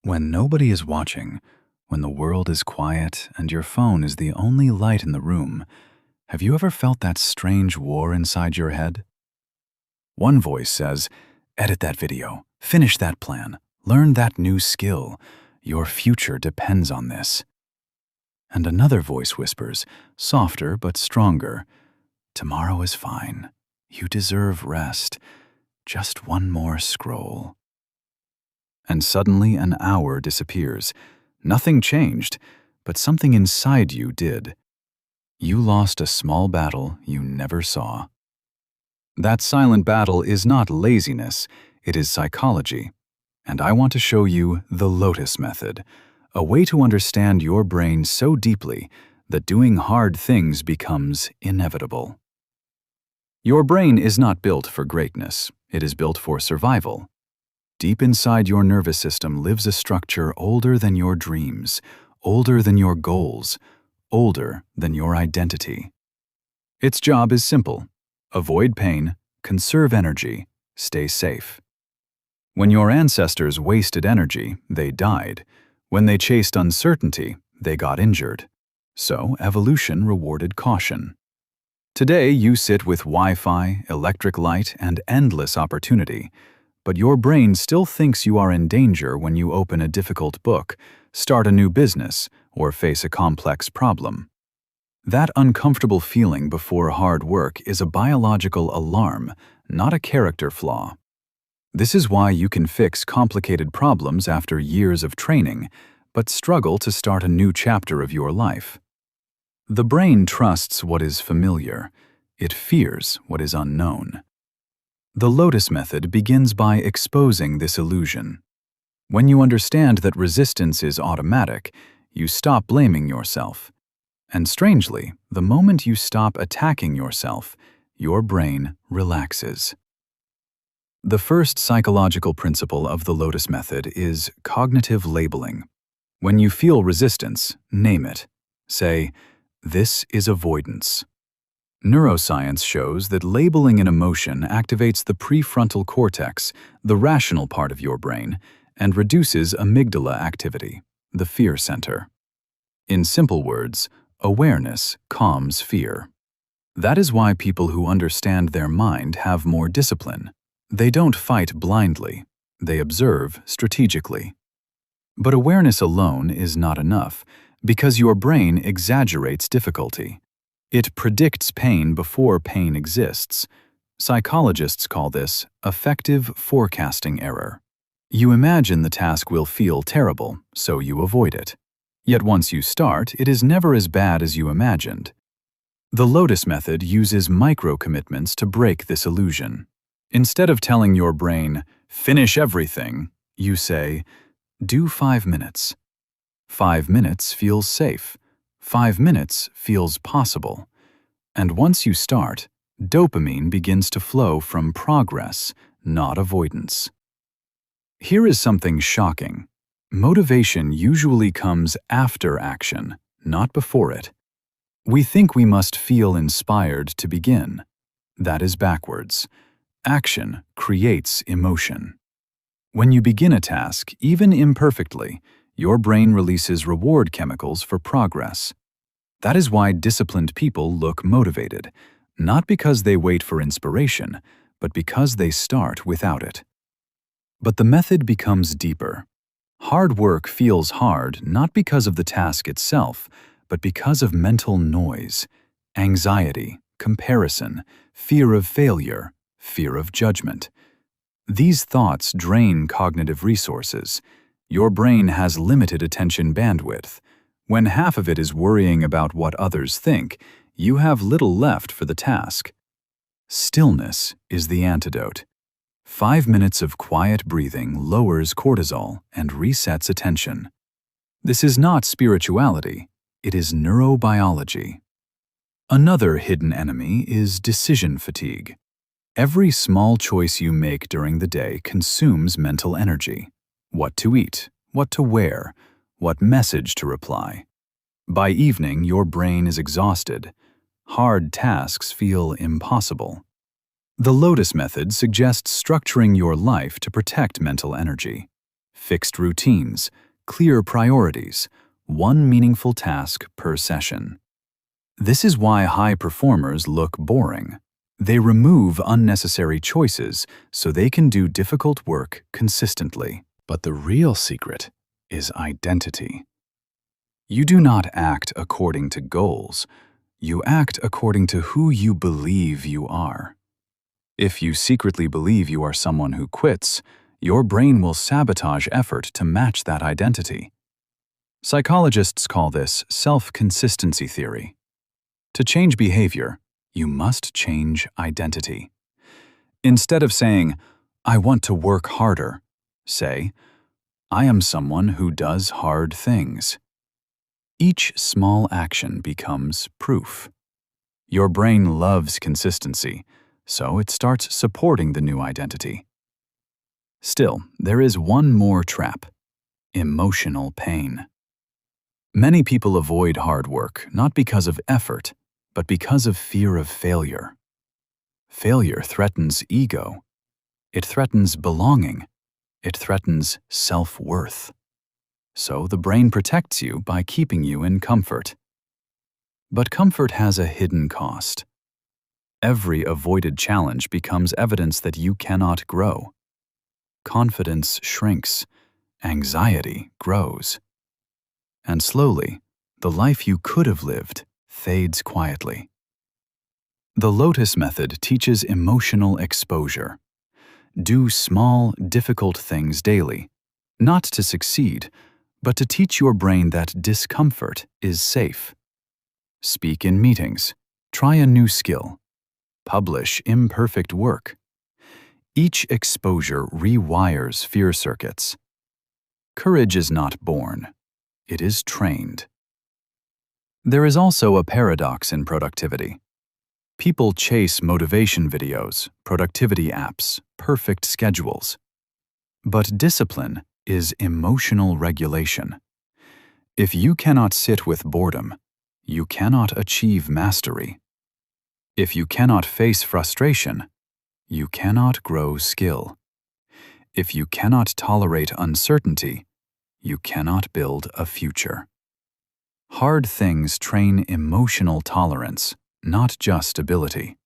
When nobody is watching, when the world is quiet and your phone is the only light in the room, have you ever felt that strange war inside your head? One voice says, edit that video, finish that plan, learn that new skill. Your future depends on this. And another voice whispers, softer but stronger, tomorrow is fine. You deserve rest. Just one more scroll. And suddenly an hour disappears. Nothing changed, but something inside you did. You lost a small battle you never saw. That silent battle is not laziness, it is psychology. And I want to show you the Lotus Method, a way to understand your brain so deeply that doing hard things becomes inevitable. Your brain is not built for greatness, it is built for survival. Deep inside your nervous system lives a structure older than your dreams, older than your goals, older than your identity. Its job is simple: avoid pain, conserve energy, stay safe. When your ancestors wasted energy, they died. When they chased uncertainty, they got injured. So evolution rewarded caution. Today you sit with Wi-Fi, electric light, and endless opportunity. But your brain still thinks you are in danger when you open a difficult book, start a new business, or face a complex problem. That uncomfortable feeling before hard work is a biological alarm, not a character flaw. This is why you can fix complicated problems after years of training, but struggle to start a new chapter of your life. The brain trusts what is familiar. It fears what is unknown. The Lotus Method begins by exposing this illusion. When you understand that resistance is automatic, you stop blaming yourself. And strangely, the moment you stop attacking yourself, your brain relaxes. The first psychological principle of the Lotus Method is cognitive labeling. When you feel resistance, name it. Say, "This is avoidance." Neuroscience shows that labeling an emotion activates the prefrontal cortex, the rational part of your brain, and reduces amygdala activity, the fear center. In simple words, awareness calms fear. That is why people who understand their mind have more discipline. They don't fight blindly, they observe strategically. But awareness alone is not enough, because your brain exaggerates difficulty. It predicts pain before pain exists. Psychologists call this affective forecasting error. You imagine the task will feel terrible, so you avoid it. Yet once you start, it is never as bad as you imagined. The Lotus Method uses micro-commitments to break this illusion. Instead of telling your brain, "Finish everything," you say, "Do 5 minutes." 5 minutes feels safe. 5 minutes feels possible. And once you start, dopamine begins to flow from progress, not avoidance. Here is something shocking. Motivation usually comes after action, not before it. We think we must feel inspired to begin. That is backwards. Action creates emotion. When you begin a task, even imperfectly, your brain releases reward chemicals for progress. That is why disciplined people look motivated, not because they wait for inspiration, but because they start without it. But the method becomes deeper. Hard work feels hard not because of the task itself, but because of mental noise, anxiety, comparison, fear of failure, fear of judgment. These thoughts drain cognitive resources. Your brain has limited attention bandwidth. When half of it is worrying about what others think, you have little left for the task. Stillness is the antidote. 5 minutes of quiet breathing lowers cortisol and resets attention. This is not spirituality, it is neurobiology. Another hidden enemy is decision fatigue. Every small choice you make during the day consumes mental energy. What to eat, what to wear, what message to reply. By evening, your brain is exhausted. Hard tasks feel impossible. The Lotus Method suggests structuring your life to protect mental energy. fixed routines, clear priorities, one meaningful task per session. This is why high performers look boring. They remove unnecessary choices so they can do difficult work consistently. But the real secret is identity. You do not act according to goals. You act according to who you believe you are. If you secretly believe you are someone who quits, your brain will sabotage effort to match that identity. Psychologists call this self-consistency theory. To change behavior, you must change identity. Instead of saying, "I want to work harder," say, "I am someone who does hard things." Each small action becomes proof. Your brain loves consistency, so it starts supporting the new identity. Still, there is one more trap: emotional pain. Many people avoid hard work not because of effort, but because of fear of failure. Failure threatens ego. It threatens belonging. It threatens self-worth. So the brain protects you by keeping you in comfort. But comfort has a hidden cost. Every avoided challenge becomes evidence that you cannot grow. Confidence shrinks. Anxiety grows. And slowly, the life you could have lived fades quietly. The Lotus Method teaches emotional exposure. Do small, difficult things daily, not to succeed, but to teach your brain that discomfort is safe. Speak in meetings. Try a new skill. Publish imperfect work. Each exposure rewires fear circuits. Courage is not born. It is trained. There is also a paradox in productivity. People chase motivation videos, productivity apps, perfect schedules. But discipline is emotional regulation. If you cannot sit with boredom, you cannot achieve mastery. If you cannot face frustration, you cannot grow skill. If you cannot tolerate uncertainty, you cannot build a future. Hard things train emotional tolerance, not just ability.